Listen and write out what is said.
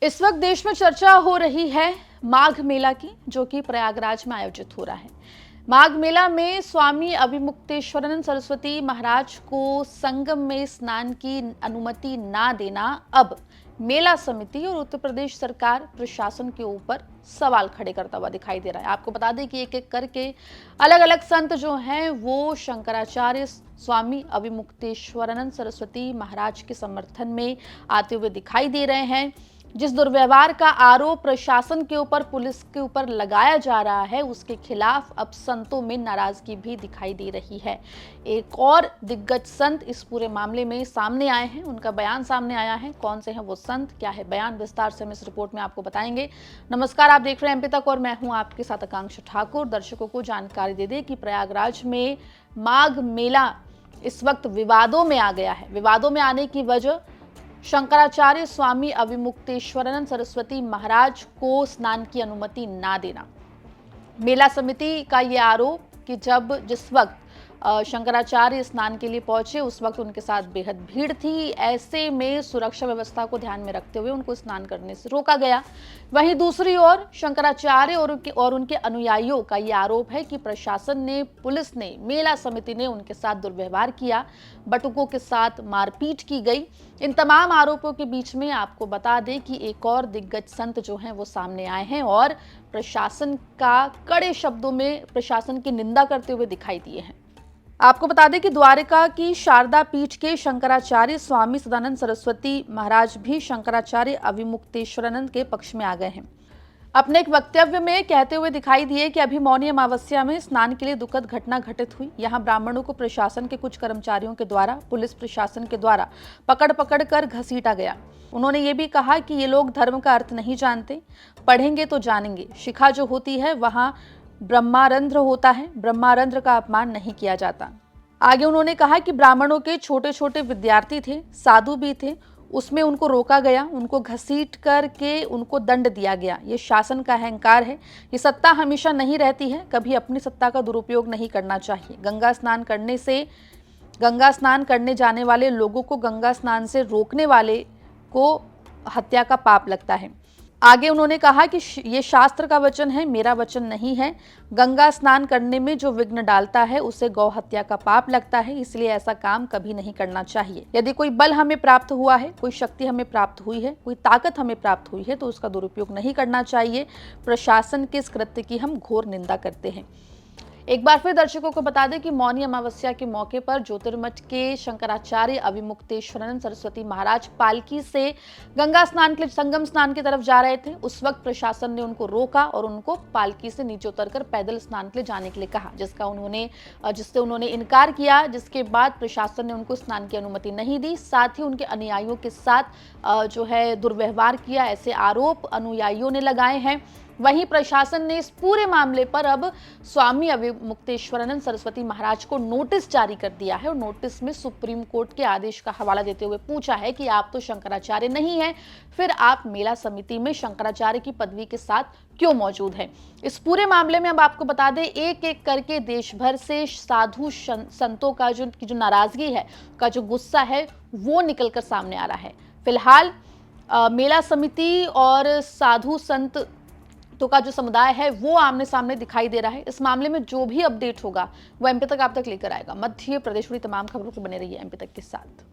इस वक्त देश में चर्चा हो रही है माघ मेला की, जो कि प्रयागराज में आयोजित हो रहा है। माघ मेला में स्वामी अभिमुक्तेश्वरानंद सरस्वती महाराज को संगम में स्नान की अनुमति ना देना अब मेला समिति और उत्तर प्रदेश सरकार प्रशासन के ऊपर सवाल खड़े करता हुआ दिखाई दे रहा है। आपको बता दें कि एक एक करके अलग अलग संत जो हैं वो शंकराचार्य स्वामी अभिमुक्तेश्वरानंद सरस्वती महाराज के समर्थन में आते हुए दिखाई दे रहे हैं। जिस दुर्व्यवहार का आरोप प्रशासन के ऊपर, पुलिस के ऊपर लगाया जा रहा है, उसके खिलाफ अब संतों में नाराजगी भी दिखाई दे रही है। एक और दिग्गज संत इस पूरे मामले में सामने आए हैं, उनका बयान सामने आया है। कौन से हैं वो संत, क्या है बयान, विस्तार से हम इस रिपोर्ट में आपको बताएंगे। नमस्कार, आप देख रहे हैं एमपी तक और मैं हूं आपके साथ आकांक्षा ठाकुर। दर्शकों को जानकारी दे दें कि प्रयागराज में माघ मेला इस वक्त विवादों में आ गया है। विवादों में आने की वजह शंकराचार्य स्वामी अभिमुक्तेश्वरानंद सरस्वती महाराज को स्नान की अनुमति ना देना। मेला समिति का यह आरोप कि जिस वक्त शंकराचार्य स्नान के लिए पहुंचे उस वक्त उनके साथ बेहद भीड़ थी। ऐसे में सुरक्षा व्यवस्था को ध्यान में रखते हुए उनको स्नान करने से रोका गया। वहीं दूसरी ओर शंकराचार्य और उनके अनुयायियों का यह आरोप है कि प्रशासन ने, पुलिस ने, मेला समिति ने उनके साथ दुर्व्यवहार किया, बटुकों के साथ मारपीट की गई। इन तमाम आरोपों के बीच में आपको बता दें कि एक और दिग्गज संत जो हैं वो सामने आए हैं और प्रशासन का कड़े शब्दों में प्रशासन की निंदा करते हुए दिखाई दिए हैं। आपको बता दें कि द्वारिका की शारदा पीठ के शंकराचार्य स्वामी सदानंद सरस्वती महाराज भी शंकराचार्य अभिमुक्तेश्वरानंद के पक्ष में आ गए हैं। अपने एक वक्तव्य में कहते हुए दिखाई दिए कि अभी मौनी अमावस्या में स्नान के लिए दुखद घटना घटित हुई। यहां ब्राह्मणों को प्रशासन के कुछ कर्मचारियों के द्वारा, पुलिस प्रशासन के द्वारा पकड़ कर घसीटा गया। उन्होंने ये भी कहा कि ये लोग धर्म का अर्थ नहीं जानते, पढ़ेंगे तो जानेंगे। शिखा जो होती है वहां ब्रह्मारंध्र होता है, ब्रह्मारंध्र का अपमान नहीं किया जाता। आगे उन्होंने कहा कि ब्राह्मणों के छोटे छोटे विद्यार्थी थे, साधु भी थे, उसमें उनको रोका गया, उनको घसीट करके उनको दंड दिया गया। ये शासन का अहंकार है। ये सत्ता हमेशा नहीं रहती है, कभी अपनी सत्ता का दुरुपयोग नहीं करना चाहिए। गंगा स्नान करने जाने वाले लोगों को गंगा स्नान से रोकने वाले को हत्या का पाप लगता है। आगे उन्होंने कहा कि ये शास्त्र का वचन है, मेरा वचन नहीं है। गंगा स्नान करने में जो विघ्न डालता है उसे गौ हत्या का पाप लगता है, इसलिए ऐसा काम कभी नहीं करना चाहिए। यदि कोई बल हमें प्राप्त हुआ है, कोई शक्ति हमें प्राप्त हुई है, कोई ताकत हमें प्राप्त हुई है तो उसका दुरुपयोग नहीं करना चाहिए। प्रशासन के इस कृत्य की हम घोर निंदा करते हैं। एक बार फिर दर्शकों को बता दें कि मौनी अमावस्या के मौके पर ज्योतिर्मठ के शंकराचार्य अभिमुक्तेश्वरानंद सरस्वती महाराज पालकी से गंगा स्नान के लिए संगम स्नान की तरफ जा रहे थे। उस वक्त प्रशासन ने उनको रोका और उनको पालकी से नीचे उतरकर पैदल स्नान के लिए जाने के लिए कहा, जिससे उन्होंने इनकार किया। जिसके बाद प्रशासन ने उनको स्नान की अनुमति नहीं दी, साथ ही उनके अनुयायियों के साथ जो है दुर्व्यवहार किया, ऐसे आरोप अनुयायियों ने लगाए हैं। वहीं प्रशासन ने इस पूरे मामले पर अब स्वामी अभिमुक्तेश्वरानंद सरस्वती महाराज को नोटिस जारी कर दिया है और नोटिस में सुप्रीम कोर्ट के आदेश का हवाला देते हुए पूछा है कि आप तो शंकराचार्य नहीं हैं, फिर आप मेला समिति में शंकराचार्य की पदवी के साथ क्यों मौजूद हैं। इस पूरे मामले में अब आपको बता दें, एक एक करके देश भर से साधु संतों का जो नाराजगी है, का जो गुस्सा है वो निकलकर सामने आ रहा है। फिलहाल मेला समिति और साधु संत तो का जो समुदाय है वो आमने सामने दिखाई दे रहा है। इस मामले में जो भी अपडेट होगा वो एमपी तक आप तक लेकर आएगा। मध्य प्रदेश की तमाम खबरों के बने रहिए एमपी तक के साथ।